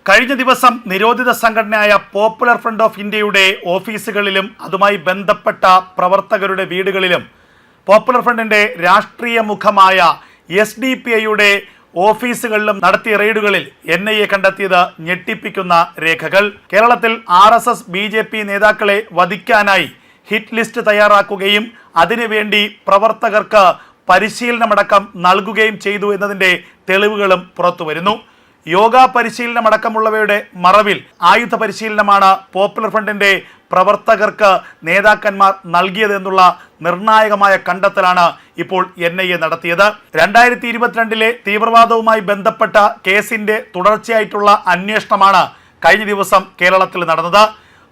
കഴിഞ്ഞ ദിവസം നിരോധിത സംഘടനയായ പോപ്പുലർ ഫ്രണ്ട് ഓഫ് ഇന്ത്യയുടെ ഓഫീസുകളിലും അതുമായി ബന്ധപ്പെട്ട പ്രവർത്തകരുടെ വീടുകളിലും പോപ്പുലർ ഫ്രണ്ടിന്റെ രാഷ്ട്രീയ മുഖമായ SDPIയുടെ ഓഫീസുകളിലും നടത്തിയ റെയ്ഡുകളിൽ NIA കണ്ടെത്തിയത് ഞെട്ടിപ്പിക്കുന്ന രേഖകൾ. കേരളത്തിൽ RSS BJP നേതാക്കളെ വധിക്കാനായി ഹിറ്റ് ലിസ്റ്റ് തയ്യാറാക്കുകയും അതിനുവേണ്ടി പ്രവർത്തകർക്ക് പരിശീലനമടക്കം നൽകുകയും ചെയ്തു എന്നതിൻ്റെ തെളിവുകളും പുറത്തുവരുന്നു. യോഗ പരിശീലനമടക്കമുള്ളവയുടെ മറവിൽ ആയുധ പരിശീലനമാണ് പോപ്പുലർ ഫ്രണ്ടിന്റെ പ്രവർത്തകർക്ക് നേതാക്കന്മാർ നൽകിയതെന്നുള്ള നിർണായകമായ കണ്ടെത്തലാണ് ഇപ്പോൾ NIA നടത്തിയത്. 2022 തീവ്രവാദവുമായി ബന്ധപ്പെട്ട കേസിന്റെ തുടർച്ചയായിട്ടുള്ള അന്വേഷണമാണ് കഴിഞ്ഞ ദിവസം കേരളത്തിൽ നടന്നത്.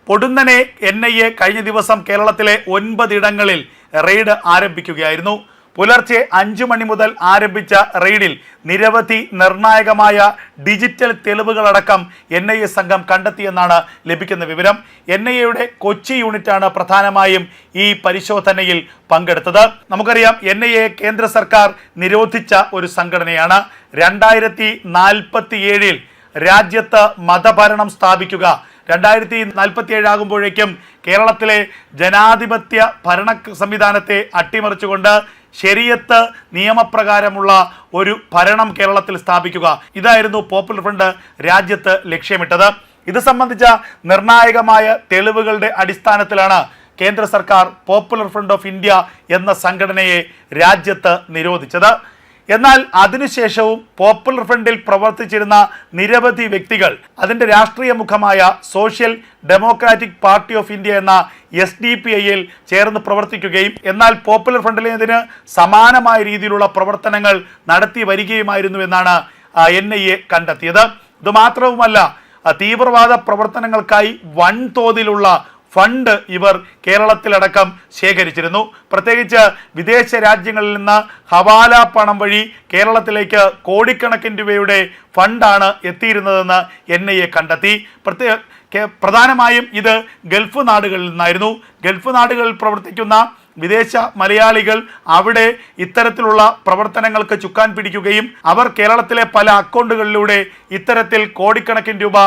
പൊടുന്നനെ NIA കഴിഞ്ഞ ദിവസം കേരളത്തിലെ 9 ഇടങ്ങളിൽ റെയ്ഡ് ആരംഭിക്കുകയായിരുന്നു. പുലർച്ചെ 5 മണി മുതൽ ആരംഭിച്ച റെയ്ഡിൽ നിരവധി നിർണായകമായ ഡിജിറ്റൽ തെളിവുകളടക്കം NIA സംഘം കണ്ടെത്തിയെന്നാണ് ലഭിക്കുന്ന വിവരം. NIAയുടെ കൊച്ചി യൂണിറ്റാണ് പ്രധാനമായും ഈ പരിശോധനയിൽ പങ്കെടുത്തത്. നമുക്കറിയാം, NIA കേന്ദ്ര സർക്കാർ നിരോധിച്ച ഒരു സംഘടനയാണ്. 2047 രാജ്യത്ത് മതഭരണം സ്ഥാപിക്കുക. 2047 ആകുമ്പോഴേക്കും കേരളത്തിലെ ജനാധിപത്യ ഭരണ സംവിധാനത്തെ അട്ടിമറിച്ചുകൊണ്ട് ശരീഅത്ത് നിയമപ്രകാരമുള്ള ഒരു ഭരണം കേരളത്തിൽ സ്ഥാപിക്കുക. ഇതായിരുന്നു പോപ്പുലർ ഫ്രണ്ട് രാജ്യത്ത് ലക്ഷ്യമിട്ടത്. ഇത് സംബന്ധിച്ച നിർണായകമായ തെളിവുകളുടെ അടിസ്ഥാനത്തിലാണ് കേന്ദ്ര സർക്കാർ പോപ്പുലർ ഫ്രണ്ട് ഓഫ് ഇന്ത്യ എന്ന സംഘടനയെ രാജ്യത്ത് നിരോധിച്ചത്. എന്നാൽ അതിനുശേഷവും പോപ്പുലർ ഫ്രണ്ടിൽ പ്രവർത്തിച്ചിരുന്ന നിരവധി വ്യക്തികൾ അതിൻ്റെ രാഷ്ട്രീയ മുഖമായ social democratic party of India എന്ന SDPIയിൽ ചേർന്ന് പ്രവർത്തിക്കുകയും എന്നാൽ പോപ്പുലർ ഫ്രണ്ടിലേതിന് സമാനമായ രീതിയിലുള്ള പ്രവർത്തനങ്ങൾ നടത്തി വരികയുമായിരുന്നു എന്നാണ് NIA കണ്ടെത്തിയത്. ഇതുമാത്രവുമല്ല, തീവ്രവാദ പ്രവർത്തനങ്ങൾക്കായി വൻതോതിലുള്ള ഫണ്ട് ഇവർ കേരളത്തിലടക്കം ശേഖരിച്ചിരുന്നു. പ്രത്യേകിച്ച് വിദേശ രാജ്യങ്ങളിൽ നിന്ന് ഹവാല പണം വഴി കേരളത്തിലേക്ക് കോടിക്കണക്കിന് രൂപയുടെ ഫണ്ടാണ് എത്തിയിരുന്നതെന്ന് NIA കണ്ടെത്തി. പ്രധാനമായും ഇത് ഗൾഫ് നാടുകളിൽ നിന്നായിരുന്നു. ഗൾഫ് നാടുകളിൽ പ്രവർത്തിക്കുന്ന വിദേശ മലയാളികൾ അവിടെ ഇത്തരത്തിലുള്ള പ്രവർത്തനങ്ങൾക്ക് ചുക്കാൻ പിടിക്കുകയും അവർ കേരളത്തിലെ പല അക്കൗണ്ടുകളിലൂടെ ഇത്തരത്തിൽ കോടിക്കണക്കിന് രൂപ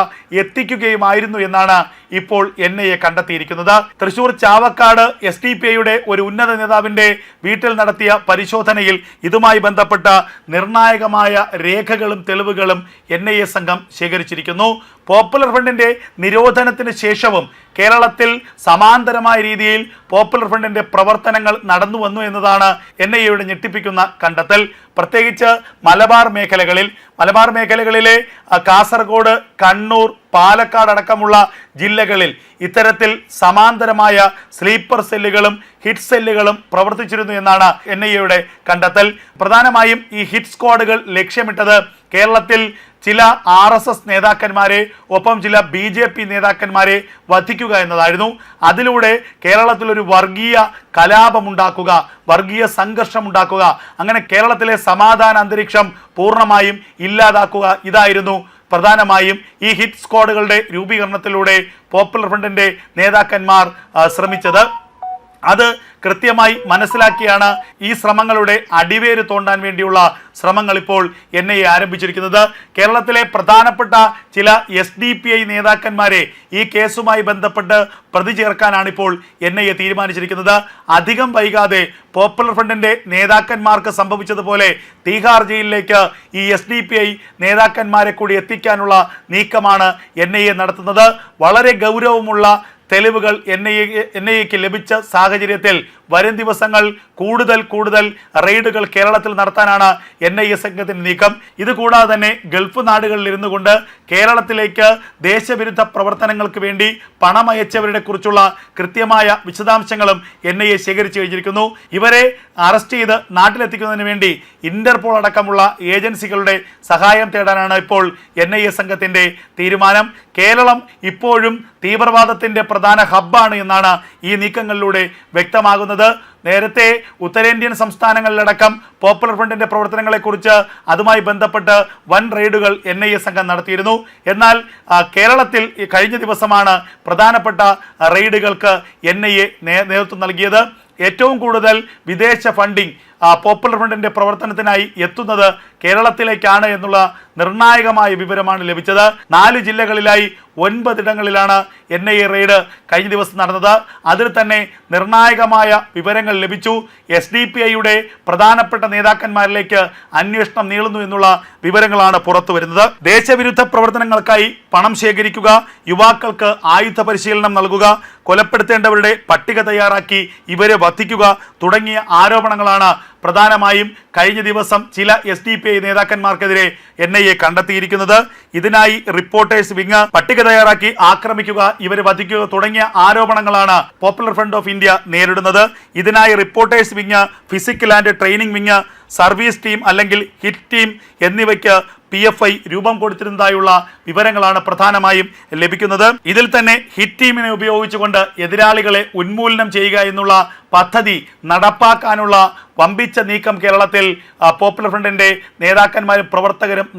എത്തിക്കുകയുമായിരുന്നു എന്നാണ് ഇപ്പോൾ NIA കണ്ടെത്തിയിരിക്കുന്നത്. തൃശൂർ ചാവക്കാട് SDPIയുടെ ഒരു ഉന്നത നേതാവിൻ്റെ വീട്ടിൽ നടത്തിയ പരിശോധനയിൽ ഇതുമായി ബന്ധപ്പെട്ട നിർണായകമായ രേഖകളും തെളിവുകളും NIA സംഘം ശേഖരിച്ചിരിക്കുന്നു. പോപ്പുലർ ഫ്രണ്ടിന്റെ നിരോധനത്തിന് ശേഷവും കേരളത്തിൽ സമാന്തരമായ രീതിയിൽ പോപ്പുലർ ഫ്രണ്ടിന്റെ പ്രവർത്തനങ്ങൾ നടന്നു വന്നു എന്നതാണ് NIAയുടെ ഞെട്ടിപ്പിക്കുന്ന കണ്ടെത്തൽ. പ്രത്യേകിച്ച് മലബാർ മേഖലകളിലെ കാസർഗോഡ്, കണ്ണൂർ, പാലക്കാട് അടക്കമുള്ള ജില്ലകളിൽ ഇത്തരത്തിൽ സമാന്തരമായ സ്ലീപ്പർ സെല്ലുകളും ഹിറ്റ് സെല്ലുകളും പ്രവർത്തിച്ചിരുന്നു എന്നാണ് NIAയുടെ കണ്ടെത്തൽ. പ്രധാനമായും ഈ ഹിറ്റ് സ്ക്വാഡുകൾ ലക്ഷ്യമിട്ടത് കേരളത്തിൽ ചില RSS നേതാക്കന്മാരെ ഒപ്പം ചില BJP നേതാക്കന്മാരെ വധിക്കുക എന്നതായിരുന്നു. അതിലൂടെ കേരളത്തിലൊരു വർഗീയ കലാപമുണ്ടാക്കുക, വർഗീയ സംഘർഷമുണ്ടാക്കുക, അങ്ങനെ കേരളത്തിലെ സമാധാന അന്തരീക്ഷം പൂർണ്ണമായും ഇല്ലാതാക്കുക. ഇതായിരുന്നു പ്രധാനമായും ഈ ഹിറ്റ് സ്ക്വാഡുകളുടെ രൂപീകരണത്തിലൂടെ പോപ്പുലർ ഫ്രണ്ടിന്റെ നേതാക്കന്മാർ ശ്രമിച്ചത്. അത് കൃത്യമായി മനസ്സിലാക്കിയാണ് ഈ ശ്രമങ്ങളുടെ അടിവേര് തോണ്ടാൻ വേണ്ടിയുള്ള ശ്രമങ്ങൾ ഇപ്പോൾ NIA ആരംഭിച്ചിരിക്കുന്നത്. കേരളത്തിലെ പ്രധാനപ്പെട്ട ചില SDPI നേതാക്കന്മാരെ ഈ കേസുമായി ബന്ധപ്പെട്ട് പ്രതി ചേർക്കാനാണ് ഇപ്പോൾ NIA തീരുമാനിച്ചിരിക്കുന്നത്. അധികം വൈകാതെ പോപ്പുലർ ഫ്രണ്ടിന്റെ നേതാക്കന്മാർക്ക് സംഭവിച്ചതുപോലെ തീഹാർ ജയിലിലേക്ക് ഈ SDPI നേതാക്കന്മാരെ കൂടി എത്തിക്കാനുള്ള നീക്കമാണ് NIA നടത്തുന്നത്. വളരെ ഗൗരവമുള്ള തെളിവുകൾ NIAക്ക് ലഭിച്ച സാഹചര്യത്തിൽ വരും ദിവസങ്ങൾ കൂടുതൽ റെയ്ഡുകൾ കേരളത്തിൽ നടത്താനാണ് NIA സംഘത്തിന്റെ നീക്കം. ഇതുകൂടാതെ തന്നെ ഗൾഫ് നാടുകളിൽ ഇരുന്നു കൊണ്ട് കേരളത്തിലേക്ക് ദേശവിരുദ്ധ പ്രവർത്തനങ്ങൾക്ക് വേണ്ടി പണമയച്ചവരുടെ കുറിച്ചുള്ള കൃത്യമായ വിശദാംശങ്ങളും NIA ശേഖരിച്ചു കഴിഞ്ഞിരിക്കുന്നു. ഇവരെ അറസ്റ്റ് ചെയ്ത് നാട്ടിലെത്തിക്കുന്നതിന് വേണ്ടി ഇന്റർപോൾ അടക്കമുള്ള ഏജൻസികളുടെ സഹായം തേടാനാണ് ഇപ്പോൾ NIA സംഘത്തിന്റെ തീരുമാനം. കേരളം ഇപ്പോഴും തീവ്രവാദത്തിന്റെ പ്രധാന ഹബ്ബാണ് എന്നാണ് ഈ നീക്കങ്ങളിലൂടെ വ്യക്തമാകുന്നത്. നേരത്തെ ഉത്തരേന്ത്യൻ സംസ്ഥാനങ്ങളിലടക്കം പോപ്പുലർ ഫ്രണ്ടിന്റെ പ്രവർത്തനങ്ങളെക്കുറിച്ച് അതുമായി ബന്ധപ്പെട്ട് വൻ റെയ്ഡുകൾ NIA സംഘം നടത്തിയിരുന്നു. എന്നാൽ കേരളത്തിൽ കഴിഞ്ഞ ദിവസമാണ് പ്രധാനപ്പെട്ട റെയ്ഡുകൾക്ക് NIA നേതൃത്വം നൽകിയത്. ഏറ്റവും കൂടുതൽ വിദേശ ഫണ്ടിംഗ് പോപ്പുലർ ഫ്രണ്ടിന്റെ പ്രവർത്തനത്തിനായി എത്തുന്നത് കേരളത്തിലേക്കാണ് എന്നുള്ള നിർണായകമായ വിവരമാണ് ലഭിച്ചത്. 4 ജില്ലകളിലായി 9 ഇടങ്ങളിലാണ് NIA റെയ്ഡ് കഴിഞ്ഞ ദിവസം നടന്നത്. അതിൽ തന്നെ നിർണായകമായ വിവരങ്ങൾ ലഭിച്ചു. SDPIയുടെ പ്രധാനപ്പെട്ട നേതാക്കന്മാരിലേക്ക് അന്വേഷണം നീളുന്നു എന്നുള്ള വിവരങ്ങളാണ് പുറത്തു വരുന്നത്. ദേശവിരുദ്ധ പ്രവർത്തനങ്ങൾക്കായി പണം ശേഖരിക്കുക, യുവാക്കൾക്ക് ആയുധ പരിശീലനം നൽകുക, കൊലപ്പെടുത്തേണ്ടവരുടെ പട്ടിക തയ്യാറാക്കി ഇവരെ വധിക്കുക തുടങ്ങിയ ആരോപണങ്ങളാണ് പ്രധാനമായും കഴിഞ്ഞ ദിവസം ചില SDPI നേതാക്കന്മാർക്കെതിരെ NIA കണ്ടെത്തിയിരിക്കുന്നത്. ഇതിനായി റിപ്പോർട്ടേഴ്സ് വിങ് പട്ടിക തയ്യാറാക്കി ആക്രമിക്കുക, ഇവരെ വധിക്കുക തുടങ്ങിയ ആരോപണങ്ങളാണ് പോപ്പുലർ ഫ്രണ്ട് ഓഫ് ഇന്ത്യ നേരിടുന്നത്. ഇതിനായി reporters wing, physical and training wing, service team അല്ലെങ്കിൽ ഹിറ്റ് ടീം എന്നിവയ്ക്ക് PFI രൂപം കൊടുത്തിരുന്നതായുള്ള വിവരങ്ങളാണ് പ്രധാനമായും ലഭിക്കുന്നത്. ഇതിൽ തന്നെ ഹിറ്റ് ടീമിനെ ഉപയോഗിച്ചുകൊണ്ട് എതിരാളികളെ ഉന്മൂലനം ചെയ്യുക എന്നുള്ള പദ്ധതി നടപ്പാക്കാനുള്ള വമ്പിച്ച നീക്കം കേരളത്തിൽ പോപ്പുലർ ഫ്രണ്ടിന്റെ നേതാക്കന്മാരും പ്രവർത്തകരും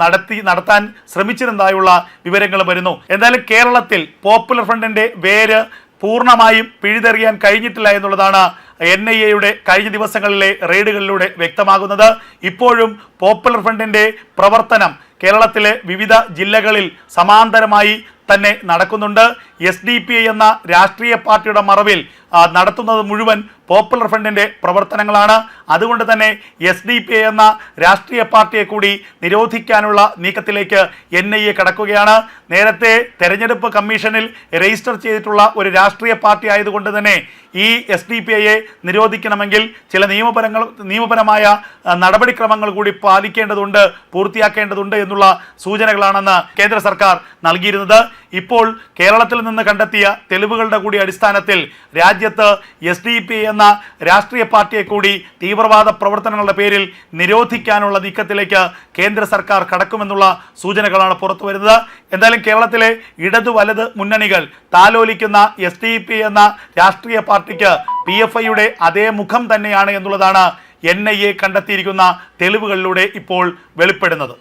നടത്താൻ ശ്രമിച്ചിരുന്നതായുള്ള വിവരങ്ങൾ വരുന്നു. എന്തായാലും കേരളത്തിൽ പോപ്പുലർ ഫ്രണ്ടിന്റെ വേര് പൂർണ്ണമായും പിഴുതെറിയാൻ കഴിഞ്ഞിട്ടില്ല എന്നുള്ളതാണ് NIAയുടെ കഴിഞ്ഞ ദിവസങ്ങളിലെ റെയ്ഡുകളിലൂടെ വ്യക്തമാകുന്നത്. ഇപ്പോഴും പോപ്പുലർ ഫ്രണ്ടിന്റെ പ്രവർത്തനം കേരളത്തിലെ വിവിധ ജില്ലകളിൽ സമാന്തരമായി തന്നെ നടക്കുന്നുണ്ട്. SDPI എന്ന രാഷ്ട്രീയ പാർട്ടിയുടെ മറവിൽ നടത്തുന്നത് മുഴുവൻ പോപ്പുലർ ഫ്രണ്ടിന്റെ പ്രവർത്തനങ്ങളാണ്. അതുകൊണ്ട് തന്നെ SDPI എന്ന രാഷ്ട്രീയ പാർട്ടിയെ കൂടി നിരോധിക്കാനുള്ള നീക്കത്തിലേക്ക് NIA കടക്കുകയാണ്. നേരത്തെ തെരഞ്ഞെടുപ്പ് കമ്മീഷനിൽ രജിസ്റ്റർ ചെയ്തിട്ടുള്ള ഒരു രാഷ്ട്രീയ പാർട്ടി ആയതുകൊണ്ട് തന്നെ ഈ SDPIയെ നിരോധിക്കണമെങ്കിൽ ചില നിയമപരമായ നടപടിക്രമങ്ങൾ കൂടി പാലിക്കേണ്ടതുണ്ട്, പൂർത്തിയാക്കേണ്ടതുണ്ട് എന്നുള്ള സൂചനകളാണെന്ന് കേന്ദ്ര സർക്കാർ നൽകിയിരുന്നത്. ഇപ്പോൾ കേരളത്തിൽ നിന്ന് കണ്ടെത്തിയ തെളിവുകളുടെ കൂടി അടിസ്ഥാനത്തിൽ രാജ്യത്ത് SDPI എന്ന രാഷ്ട്രീയ പാർട്ടിയെ കൂടി തീവ്രവാദ പ്രവർത്തനങ്ങളുടെ പേരിൽ നിരോധിക്കാനുള്ള നീക്കത്തിലേക്ക് കേന്ദ്ര സർക്കാർ കടക്കുമെന്നുള്ള സൂചനകളാണ് പുറത്തു വരുന്നത്. എന്തായാലും കേരളത്തിലെ ഇടതു വലത് മുന്നണികൾ താലോലിക്കുന്ന SDPI എന്ന രാഷ്ട്രീയ പാർട്ടിക്ക് PFIയുടെ അതേ മുഖം തന്നെയാണ് എന്നുള്ളതാണ് NIA കണ്ടെത്തിയിരിക്കുന്ന തെളിവുകളിലൂടെ ഇപ്പോൾ വെളിപ്പെടുന്നത്.